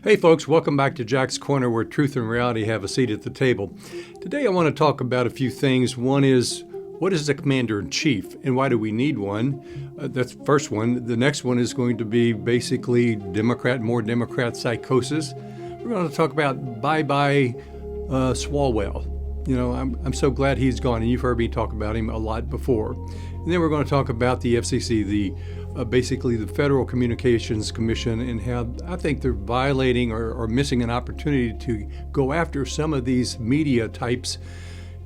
Hey folks, welcome back to Jack's Corner, where truth and reality have a seat at the table. Today I want to talk about a few things. One is, what is a commander-in-chief and why do we need one? That's the first one. The next one is going to be basically more Democrat psychosis. We're going to talk about bye-bye Swalwell. You know, I'm so glad he's gone, and you've heard me talk about him a lot before. And then we're going to talk about the FCC, basically the Federal Communications Commission, and how I think they're violating or missing an opportunity to go after some of these media types,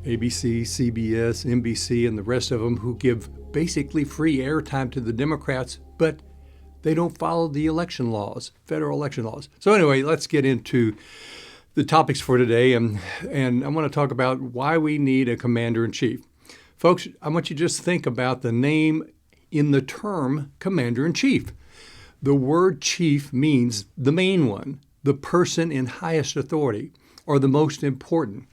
ABC, CBS, NBC, and the rest of them, who give basically free airtime to the Democrats, but they don't follow the election laws, federal election laws. So anyway, let's get into the topics for today, and I want to talk about why we need a commander-in-chief. Folks, I want you to just think about the name in the term commander-in-chief. The word chief means the main one, the person in highest authority, or the most important.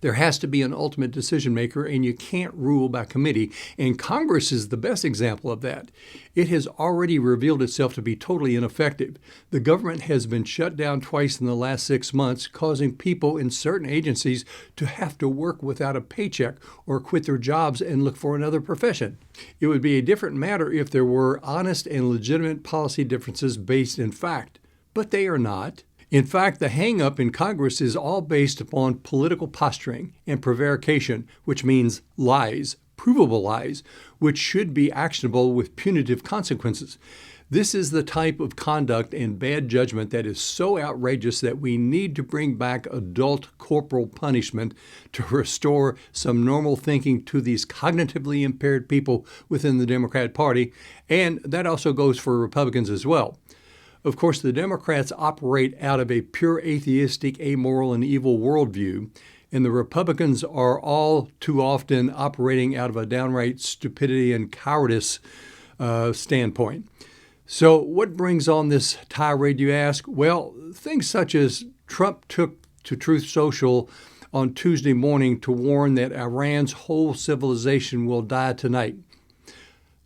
There has to be an ultimate decision maker, and you can't rule by committee. And Congress is the best example of that. It has already revealed itself to be totally ineffective. The government has been shut down twice in the last 6 months, causing people in certain agencies to have to work without a paycheck or quit their jobs and look for another profession. It would be a different matter if there were honest and legitimate policy differences based in fact, but they are not. In fact, the hang-up in Congress is all based upon political posturing and prevarication, which means lies, provable lies, which should be actionable with punitive consequences. This is the type of conduct and bad judgment that is so outrageous that we need to bring back adult corporal punishment to restore some normal thinking to these cognitively impaired people within the Democrat Party, and that also goes for Republicans as well. Of course, the Democrats operate out of a pure atheistic, amoral, and evil worldview, and the Republicans are all too often operating out of a downright stupidity and cowardice standpoint. So what brings on this tirade, you ask? Well, things such as Trump took to Truth Social on Tuesday morning to warn that Iran's whole civilization will die tonight,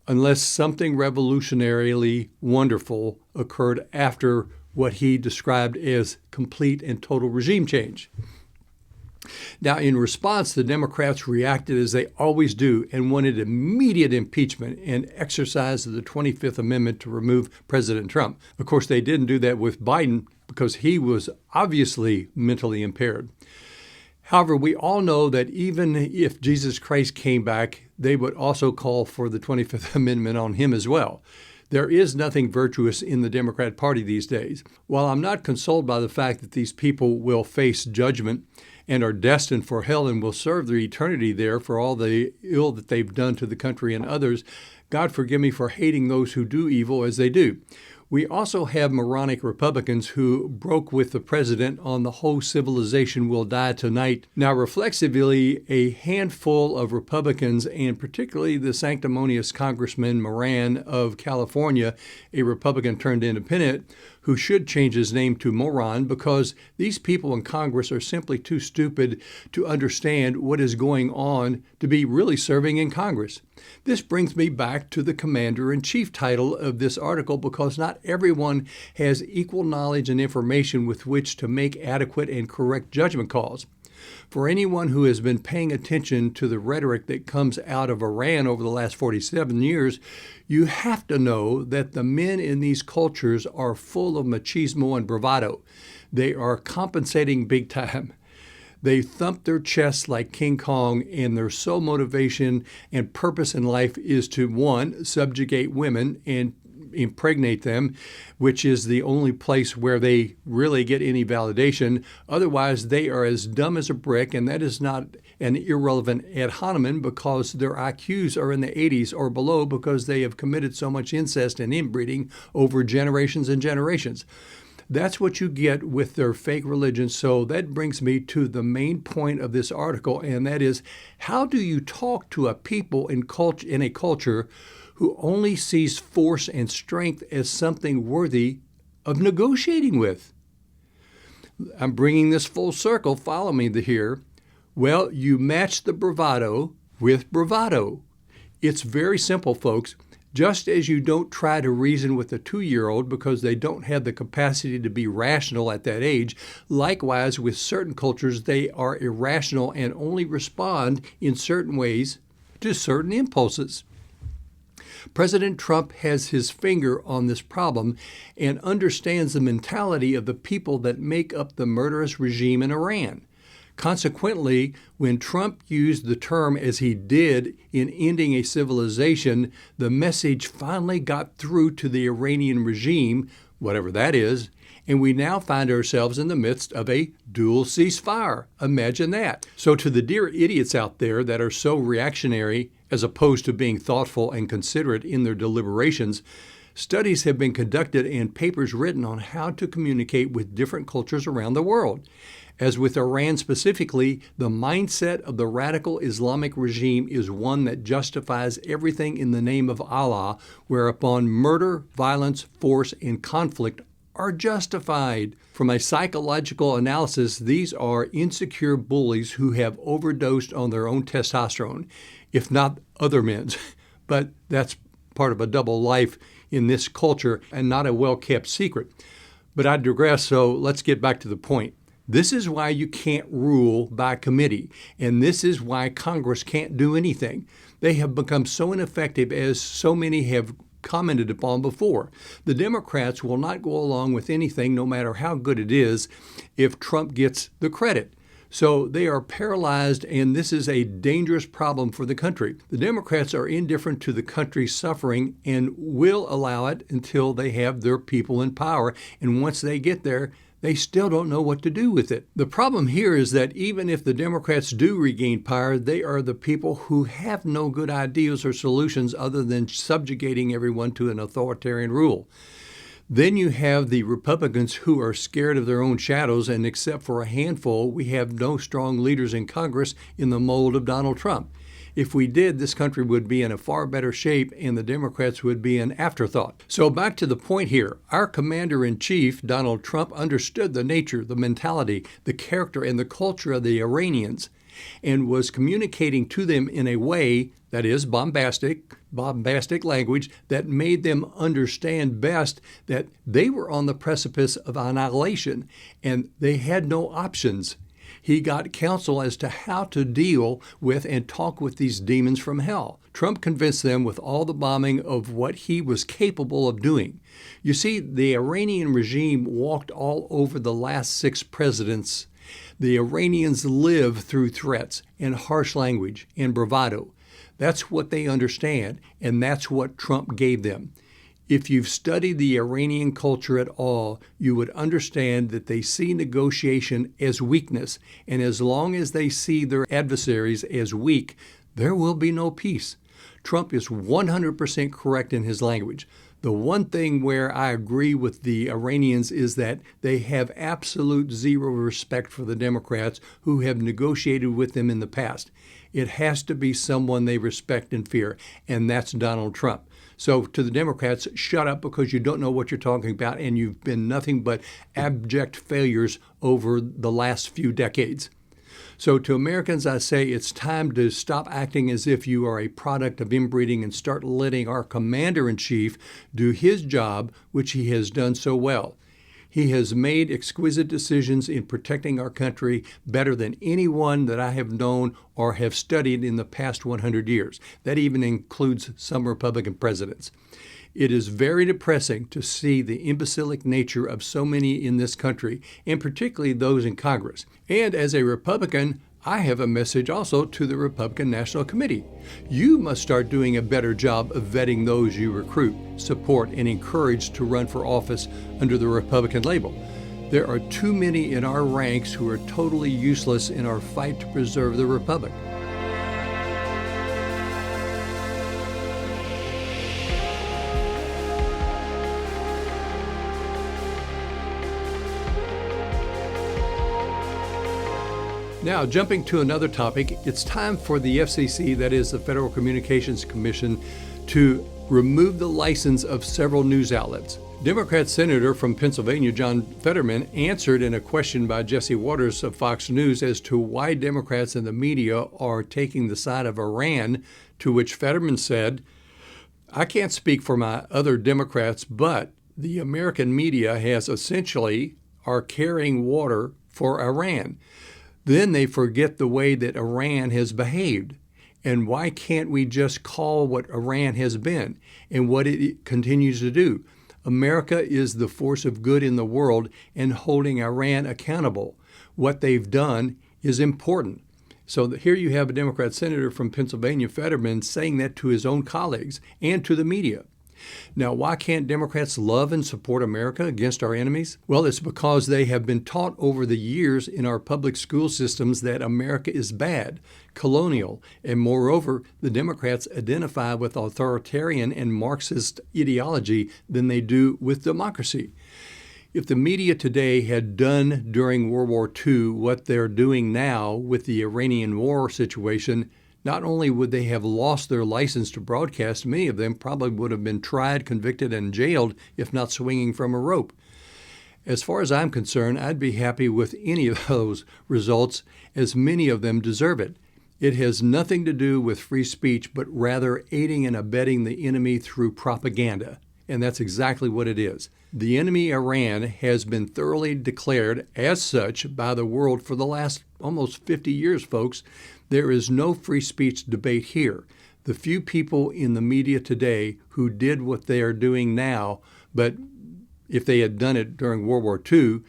unless something revolutionarily wonderful occurred after what he described as complete and total regime change. Now, in response, the Democrats reacted as they always do and wanted immediate impeachment and exercise of the 25th Amendment to remove President Trump. Of course, they didn't do that with Biden because he was obviously mentally impaired. However, we all know that even if Jesus Christ came back, they would also call for the 25th Amendment on him as well. There is nothing virtuous in the Democrat Party these days. While I'm not consoled by the fact that these people will face judgment and are destined for hell and will serve their eternity there for all the ill that they've done to the country and others, God forgive me for hating those who do evil as they do. We also have moronic Republicans who broke with the president on the whole civilization will die tonight. Now, reflexively, a handful of Republicans, and particularly the sanctimonious Congressman Moran of California, a Republican turned independent, who should change his name to Moron, because these people in Congress are simply too stupid to understand what is going on to be really serving in Congress. This brings me back to the Commander-in-Chief title of this article, because not everyone has equal knowledge and information with which to make adequate and correct judgment calls. For anyone who has been paying attention to the rhetoric that comes out of Iran over the last 47 years, you have to know that the men in these cultures are full of machismo and bravado. They are compensating big time. They thump their chests like King Kong, and their sole motivation and purpose in life is to, one, subjugate women and impregnate them, which is the only place where they really get any validation. Otherwise, they are as dumb as a brick, and that is not an irrelevant ad hominem, because their IQs are in the 80s or below because they have committed so much incest and inbreeding over generations and generations. That's what you get with their fake religion. So that brings me to the main point of this article, and that is, how do you talk to a people in a culture who only sees force and strength as something worthy of negotiating with? I'm bringing this full circle. Follow me here. Well, you match the bravado with bravado. It's very simple, folks. Just as you don't try to reason with a 2-year-old because they don't have the capacity to be rational at that age, likewise with certain cultures they are irrational and only respond in certain ways to certain impulses. President Trump has his finger on this problem and understands the mentality of the people that make up the murderous regime in Iran. Consequently, when Trump used the term as he did in ending a civilization, the message finally got through to the Iranian regime, whatever that is, and we now find ourselves in the midst of a dual ceasefire. Imagine that. So to the dear idiots out there that are so reactionary as opposed to being thoughtful and considerate in their deliberations, studies have been conducted and papers written on how to communicate with different cultures around the world. As with Iran specifically, the mindset of the radical Islamic regime is one that justifies everything in the name of Allah, whereupon murder, violence, force, and conflict are justified. From a psychological analysis, these are insecure bullies who have overdosed on their own testosterone, if not other men's. But that's part of a double life in this culture and not a well-kept secret. But I digress, so let's get back to the point. This is why you can't rule by committee, and this is why Congress can't do anything. They have become so ineffective, as so many have commented upon before. The Democrats will not go along with anything, no matter how good it is, if Trump gets the credit. So they are paralyzed, and this is a dangerous problem for the country. The Democrats are indifferent to the country's suffering and will allow it until they have their people in power, and once they get there, they still don't know what to do with it. The problem here is that even if the Democrats do regain power, they are the people who have no good ideas or solutions other than subjugating everyone to an authoritarian rule. Then you have the Republicans who are scared of their own shadows, and except for a handful, we have no strong leaders in Congress in the mold of Donald Trump. If we did, this country would be in a far better shape and the Democrats would be an afterthought. So back to the point here. Our commander-in-chief, Donald Trump, understood the nature, the mentality, the character, and the culture of the Iranians and was communicating to them in a way that is bombastic language that made them understand best that they were on the precipice of annihilation and they had no options. He got counsel as to how to deal with and talk with these demons from hell. Trump convinced them with all the bombing of what he was capable of doing. You see, the Iranian regime walked all over the last 6 presidents. The Iranians live through threats and harsh language and bravado. That's what they understand, and that's what Trump gave them. If you've studied the Iranian culture at all, you would understand that they see negotiation as weakness, and as long as they see their adversaries as weak, there will be no peace. Trump is 100% correct in his language. The one thing where I agree with the Iranians is that they have absolute zero respect for the Democrats who have negotiated with them in the past. It has to be someone they respect and fear, and that's Donald Trump. So to the Democrats, shut up because you don't know what you're talking about and you've been nothing but abject failures over the last few decades. So to Americans, I say it's time to stop acting as if you are a product of inbreeding and start letting our commander-in-chief do his job, which he has done so well. He has made exquisite decisions in protecting our country better than anyone that I have known or have studied in the past 100 years. That even includes some Republican presidents. It is very depressing to see the imbecilic nature of so many in this country, and particularly those in Congress. And as a Republican, I have a message also to the Republican National Committee. You must start doing a better job of vetting those you recruit, support, and encourage to run for office under the Republican label. There are too many in our ranks who are totally useless in our fight to preserve the Republic. Now, jumping to another topic, it's time for the FCC, that is the Federal Communications Commission, to remove the license of several news outlets. Democrat Senator from Pennsylvania, John Fetterman, answered in a question by Jesse Waters of Fox News as to why Democrats and the media are taking the side of Iran, to which Fetterman said, I can't speak for my other Democrats, but the American media has essentially are carrying water for Iran. Then they forget the way that Iran has behaved. And why can't we just call what Iran has been and what it continues to do? America is the force of good in the world and holding Iran accountable. What they've done is important. So here you have a Democrat senator from Pennsylvania, Fetterman, saying that to his own colleagues and to the media. Now, why can't Democrats love and support America against our enemies? Well, it's because they have been taught over the years in our public school systems that America is bad, colonial, and moreover, the Democrats identify with authoritarian and Marxist ideology than they do with democracy. If the media today had done during World War II what they're doing now with the Iranian war situation, not only would they have lost their license to broadcast, many of them probably would have been tried, convicted, and jailed, if not swinging from a rope. As far as I'm concerned, I'd be happy with any of those results, as many of them deserve it. It has nothing to do with free speech, but rather aiding and abetting the enemy through propaganda. And that's exactly what it is. The enemy, Iran, has been thoroughly declared as such by the world for the last almost 50 years, folks. There is no free speech debate here. The few people in the media today who did what they are doing now, but if they had done it during World War II,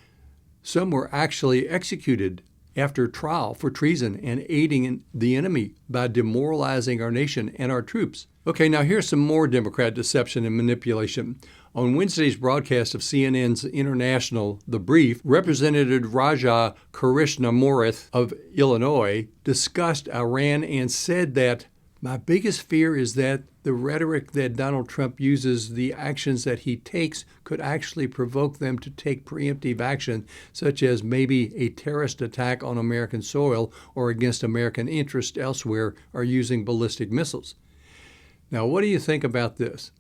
some were actually executed after trial for treason and aiding the enemy by demoralizing our nation and our troops. Okay, now here's some more Democrat deception and manipulation. On Wednesday's broadcast of CNN's International The Brief, Representative Raja Krishnamurthy of Illinois discussed Iran and said that, "My biggest fear is that the rhetoric that Donald Trump uses, the actions that he takes, could actually provoke them to take preemptive action, such as maybe a terrorist attack on American soil or against American interests elsewhere, or using ballistic missiles." Now, what do you think about this?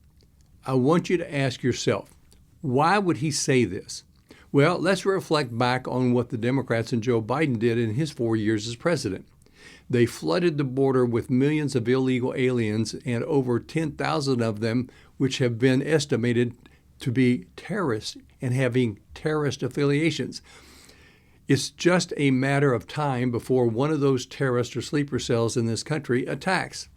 I want you to ask yourself, why would he say this? Well, let's reflect back on what the Democrats and Joe Biden did in his 4 years as president. They flooded the border with millions of illegal aliens and over 10,000 of them, which have been estimated to be terrorists and having terrorist affiliations. It's just a matter of time before one of those terrorist or sleeper cells in this country attacks.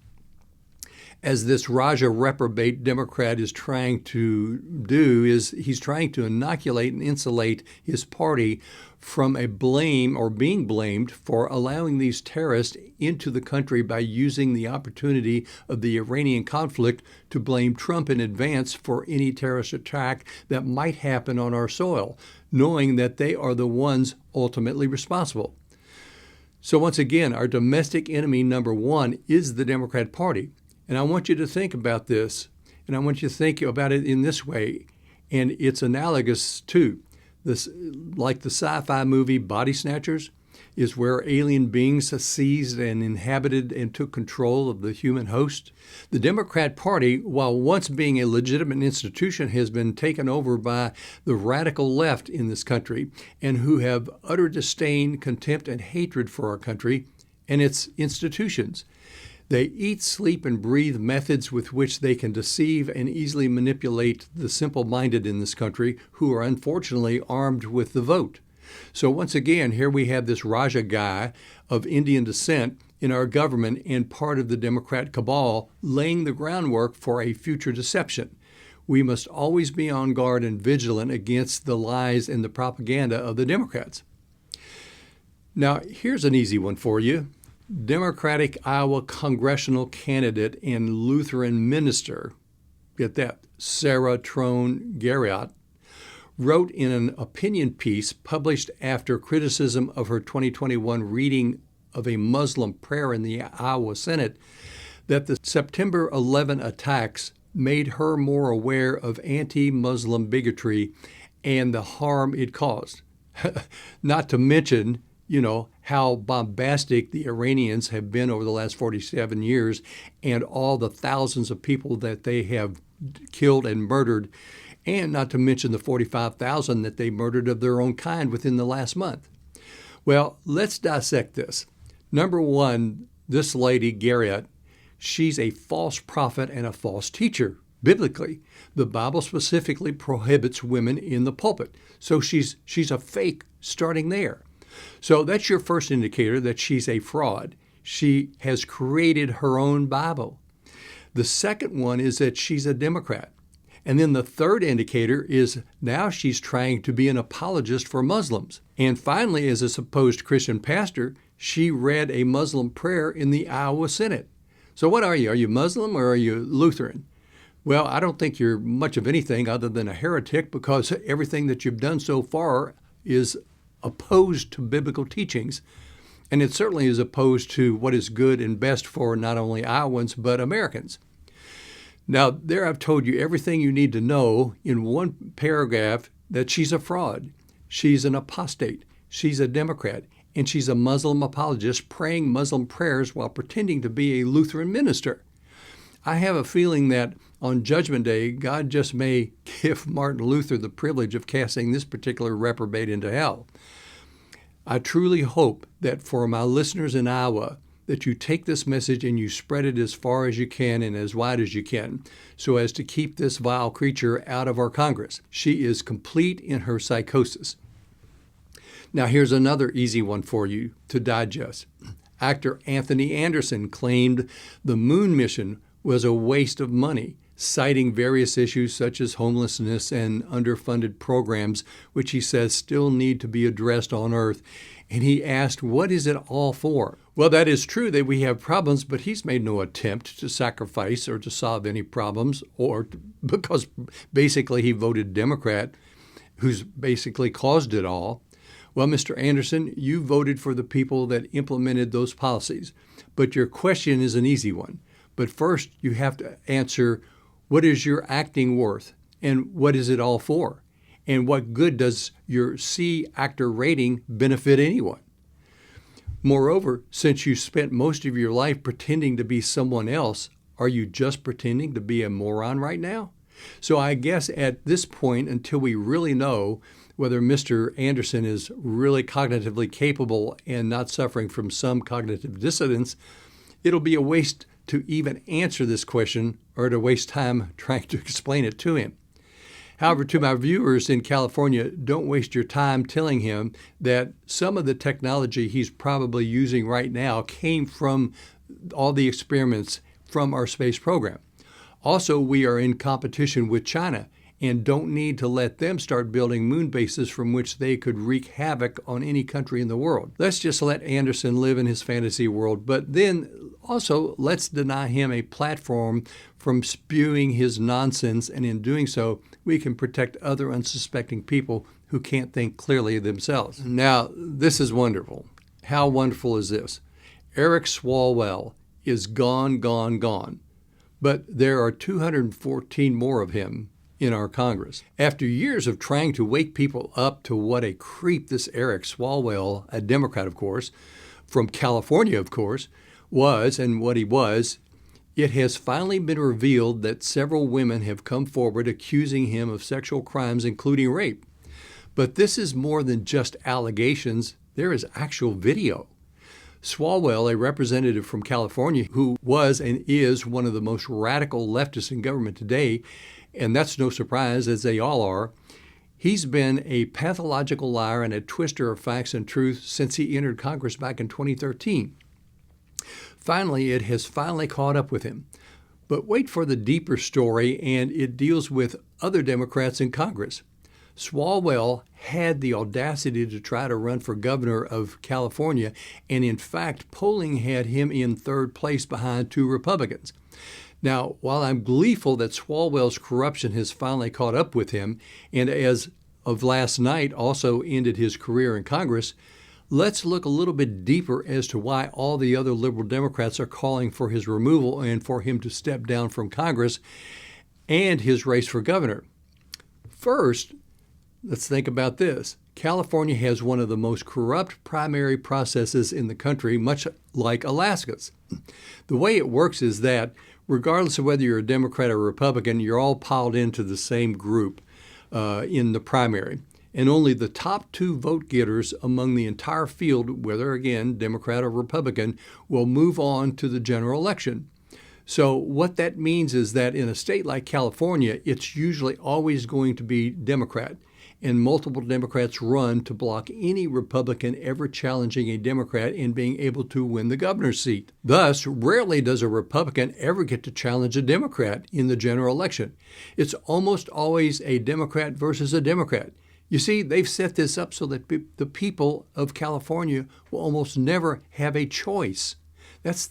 As this Raja reprobate Democrat is trying to do, is he's trying to inoculate and insulate his party from a blame or being blamed for allowing these terrorists into the country by using the opportunity of the Iranian conflict to blame Trump in advance for any terrorist attack that might happen on our soil, knowing that they are the ones ultimately responsible. So once again, our domestic enemy number one is the Democrat Party. And I want you to think about this, and I want you to think about it in this way, and it's analogous to this, like the sci-fi movie Body Snatchers, is where alien beings seized and inhabited and took control of the human host. The Democrat Party, while once being a legitimate institution, has been taken over by the radical left in this country, and who have utter disdain, contempt, and hatred for our country and its institutions. They eat, sleep, and breathe methods with which they can deceive and easily manipulate the simple-minded in this country, who are unfortunately armed with the vote. So once again, here we have this Raja guy of Indian descent in our government and part of the Democrat cabal laying the groundwork for a future deception. We must always be on guard and vigilant against the lies and the propaganda of the Democrats. Now, here's an easy one for you. Democratic Iowa congressional candidate and Lutheran minister, get that, Sarah Trone Garrett, wrote in an opinion piece published after criticism of her 2021 reading of a Muslim prayer in the Iowa Senate that the September 11 attacks made her more aware of anti-Muslim bigotry and the harm it caused. Not to mention, how bombastic the Iranians have been over the last 47 years and all the thousands of people that they have killed and murdered, and not to mention the 45,000 that they murdered of their own kind within the last month. Well, let's dissect this. Number one, this lady, Garrett, she's a false prophet and a false teacher. Biblically, the Bible specifically prohibits women in the pulpit. So she's a fake starting there. So that's your first indicator that she's a fraud. She has created her own Bible. The second one is that she's a Democrat. And then the third indicator is now she's trying to be an apologist for Muslims. And finally, as a supposed Christian pastor, she read a Muslim prayer in the Iowa Senate. So what are you? Are you Muslim or are you Lutheran? Well, I don't think you're much of anything other than a heretic, because everything that you've done so far is opposed to biblical teachings. And it certainly is opposed to what is good and best for not only Iowans, but Americans. Now, there I've told you everything you need to know in one paragraph, that she's a fraud. She's an apostate. She's a Democrat. And she's a Muslim apologist praying Muslim prayers while pretending to be a Lutheran minister. I have a feeling that on Judgment Day, God just may give Martin Luther the privilege of casting this particular reprobate into hell. I truly hope that for my listeners in Iowa, that you take this message and you spread it as far as you can and as wide as you can, so as to keep this vile creature out of our Congress. She is complete in her psychosis. Now here's another easy one for you to digest. Actor Anthony Anderson claimed the moon mission was a waste of money, citing various issues such as homelessness and underfunded programs, which he says still need to be addressed on Earth. And he asked, what is it all for? Well, that is true that we have problems, but he's made no attempt to sacrifice or to solve any problems, because basically he voted Democrat, who's basically caused it all. Well, Mr. Anderson, you voted for the people that implemented those policies, but your question is an easy one. But first, you have to answer, what is your acting worth, and what is it all for? And what good does your C actor rating benefit anyone? Moreover, since you spent most of your life pretending to be someone else, are you just pretending to be a moron right now? So I guess at this point, until we really know whether Mr. Anderson is really cognitively capable and not suffering from some cognitive dissonance, it'll be a waste to even answer this question or to waste time trying to explain it to him. However, to my viewers in California, don't waste your time telling him that some of the technology he's probably using right now came from all the experiments from our space program. Also, we are in competition with China and don't need to let them start building moon bases from which they could wreak havoc on any country in the world. Let's just let Anderson live in his fantasy world, but then also let's deny him a platform from spewing his nonsense, and in doing so, we can protect other unsuspecting people who can't think clearly themselves. Now, this is wonderful. How wonderful is this? Eric Swalwell is gone, gone, gone. But there are 214 more of him in our Congress. After years of trying to wake people up to what a creep this Eric Swalwell, a Democrat, of course, from California, of course, was and what he was, it has finally been revealed that several women have come forward accusing him of sexual crimes, including rape. But this is more than just allegations. There is actual video. Swalwell, a representative from California who was and is one of the most radical leftists in government today, and that's no surprise, as they all are, he's been a pathological liar and a twister of facts and truth since he entered Congress back in 2013. Finally, it has caught up with him. But wait for the deeper story, and it deals with other Democrats in Congress. Swalwell had the audacity to try to run for governor of California, and in fact, polling had him in third place behind two Republicans. Now, while I'm gleeful that Swalwell's corruption has finally caught up with him, and as of last night also ended his career in Congress, let's look a little bit deeper as to why all the other liberal Democrats are calling for his removal and for him to step down from Congress and his race for governor. First, let's think about this. California has one of the most corrupt primary processes in the country, much like Alaska's. The way it works is that regardless of whether you're a Democrat or Republican, you're all piled into the same group in the primary. And only the top two vote getters among the entire field, whether, again, Democrat or Republican, will move on to the general election. So what that means is that in a state like California, it's usually always going to be Democrat, and multiple Democrats run to block any Republican ever challenging a Democrat in being able to win the governor's seat. Thus, rarely does a Republican ever get to challenge a Democrat in the general election. It's almost always a Democrat versus a Democrat. You see, they've set this up so that the people of California will almost never have a choice. That's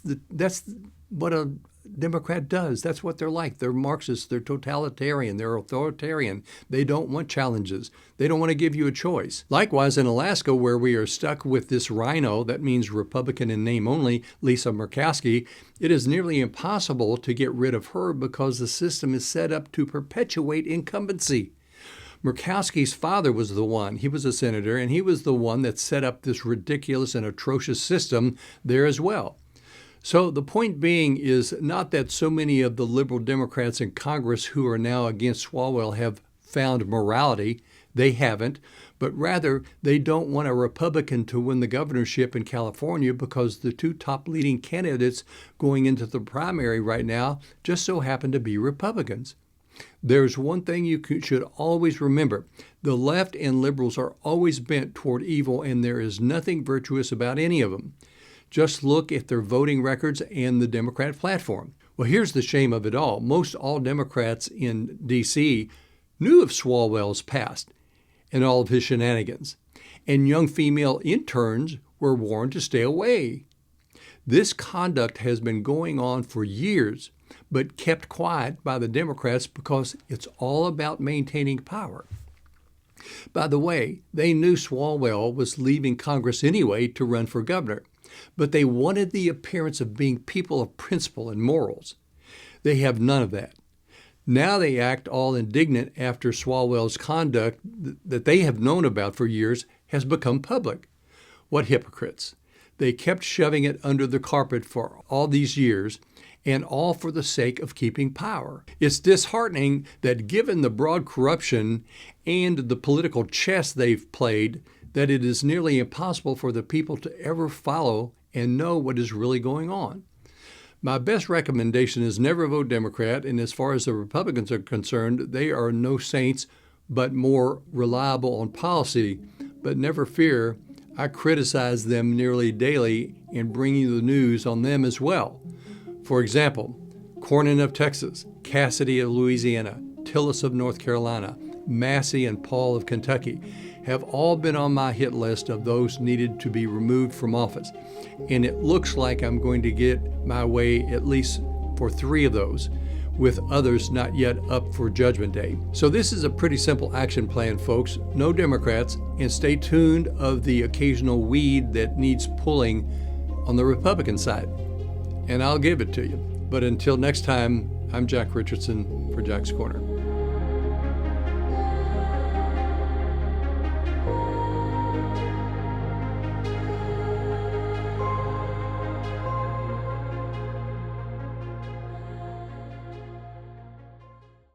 what a Democrat does. That's what they're like. They're Marxists, they're totalitarian, they're authoritarian. They don't want challenges. They don't want to give you a choice. Likewise, in Alaska, where we are stuck with this rhino, that means Republican in name only, Lisa Murkowski, it is nearly impossible to get rid of her because the system is set up to perpetuate incumbency. Murkowski's father was the one. He was a senator, and he was the one that set up this ridiculous and atrocious system there as well. So the point being is not that so many of the liberal Democrats in Congress who are now against Swalwell have found morality. They haven't, but rather they don't want a Republican to win the governorship in California because the two top leading candidates going into the primary right now just so happen to be Republicans. There's one thing you should always remember. The left and liberals are always bent toward evil, and there is nothing virtuous about any of them. Just look at their voting records and the Democrat platform. Well, here's the shame of it all. Most all Democrats in D.C. knew of Swalwell's past and all of his shenanigans, and young female interns were warned to stay away. This conduct has been going on for years, but kept quiet by the Democrats because it's all about maintaining power. By the way, they knew Swalwell was leaving Congress anyway to run for governor, but they wanted the appearance of being people of principle and morals. They have none of that. Now they act all indignant after Swalwell's conduct that they have known about for years has become public. What hypocrites. They kept shoving it under the carpet for all these years, and all for the sake of keeping power. It's disheartening that given the broad corruption and the political chess they've played, that it is nearly impossible for the people to ever follow and know what is really going on. My best recommendation is never vote Democrat, and as far as the Republicans are concerned, they are no saints, but more reliable on policy. But never fear, I criticize them nearly daily and bring you the news on them as well. For example, Cornyn of Texas, Cassidy of Louisiana, Tillis of North Carolina, Massey and Paul of Kentucky have all been on my hit list of those needed to be removed from office. And it looks like I'm going to get my way at least for 3 of those, with others not yet up for Judgment Day. So this is a pretty simple action plan, folks. No Democrats, and stay tuned of the occasional weed that needs pulling on the Republican side. And I'll give it to you. But until next time, I'm Jack Richardson for Jack's Corner.